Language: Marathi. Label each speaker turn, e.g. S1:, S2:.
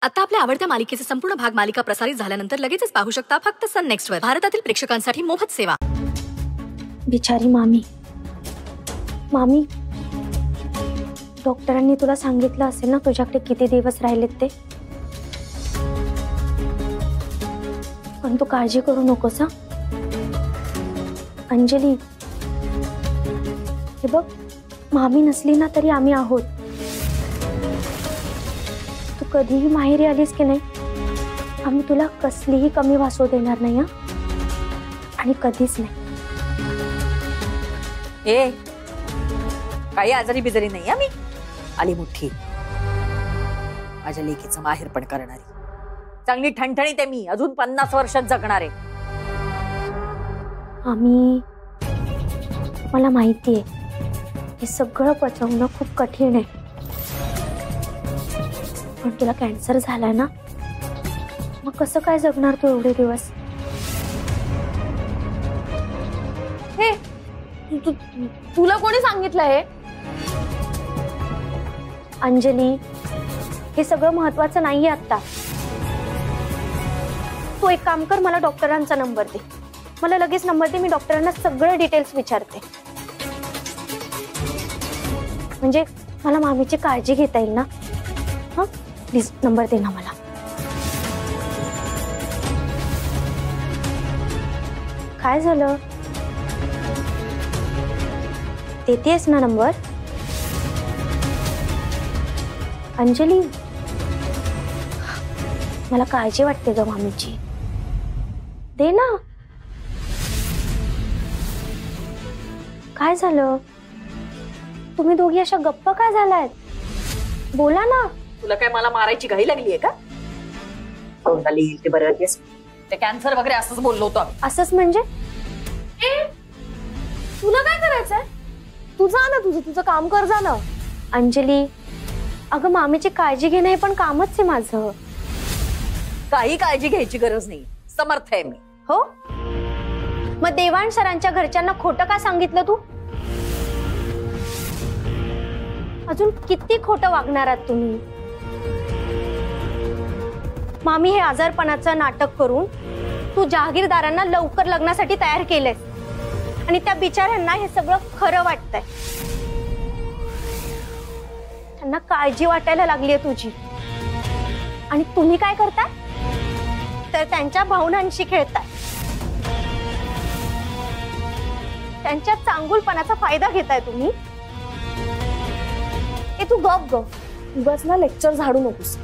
S1: आता आपल्या आवडत्या मालिकेचे संपूर्ण भाग मालिका प्रसारित झाल्यानंतर लगेचच पाहू शकता फक्त सन नेक्स्ट वर. भारतातील प्रेक्षकांसाठी मोफत सेवा.
S2: बिचारी मामी. मामी, डॉक्टरांनी तुला सांगितलं असेल ना तुझ्याकडे किती दिवस राहिलेत ते. पण तू काळजी करू नकोस. अंजली, हे बघ, मामी नसली ना तरी आम्ही आहोत. तू कधीही माहेरी आलीस की नाही, आम्ही तुला कसलीही कमी भासू देणार नाही. आणि कधीच नाही.
S3: ए, काही आजारी बिजारी नाही. मी आली मोठी, माझ्या लेकीचं माहेर पण करणारी, चांगली ठणठणीत आहे मी. अजून 50 वर्षात जगणार आहे.
S2: आम्ही, मला माहिती आहे हे सगळं पचवणं खूप कठीण आहे. पण तुला कॅन्सर झालाय ना, मग कसं काय जगणार तू एवढे दिवस?
S4: हे तुला कोणी सांगितलं हे?
S2: अंजली, हे सगळं महत्वाचं नाहीये आता. तू एक काम कर, मला डॉक्टरांचा नंबर दे. मला लगेच नंबर दे, मी डॉक्टरांना सगळं डिटेल्स विचारते. म्हणजे मला मामीची काळजी घेता येईल ना. हा, प्लीज नंबर दे ना मला. काय झालं? देतेस ना नंबर? अंजली, मला काळजी वाटते ग मामीची. दे ना. काय झालं? तुम्ही दोघी अशा गप्प का झालायत? बोला ना.
S3: तुला काय मला मारायची घाई लागलीये का? तोंडाला येईल ते बरं दिवस. ते कॅन्सर वगैरे असंच बोललो होतो आम्ही.
S2: असंच म्हणजे?
S4: तुला काय करायचंय? तू जा ना, तुझं काम कर जा ना.
S2: अंजली, अगं मामीची काळजी घेणं हे पण कामच आहे माझं.
S3: काही काळजी घ्यायची गरज नाही, समर्थ आहे मी.
S2: हो, मग देवाण सरांच्या घरच्यांना खोटं का सांगितलं तू? अजून किती खोटं वागणार आहात तुम्ही? मामी, हे आजारपणाचं नाटक करून तू जहागीरदारांना लवकर लग्नासाठी तयार केलंयस आणि त्या बिचाऱ्यांना हे सगळं खरं वाटतंय. त्यांना काळजी वाटायला लागलीये तुझी. आणि तुम्ही काय करताय? तर त्यांच्या भावनांशी खेळताय. त्यांच्या चांगुलपणाचा फायदा घेताय तुम्ही.
S4: तू गप गप, उगाच ना लेक्चर झाडू नकोस.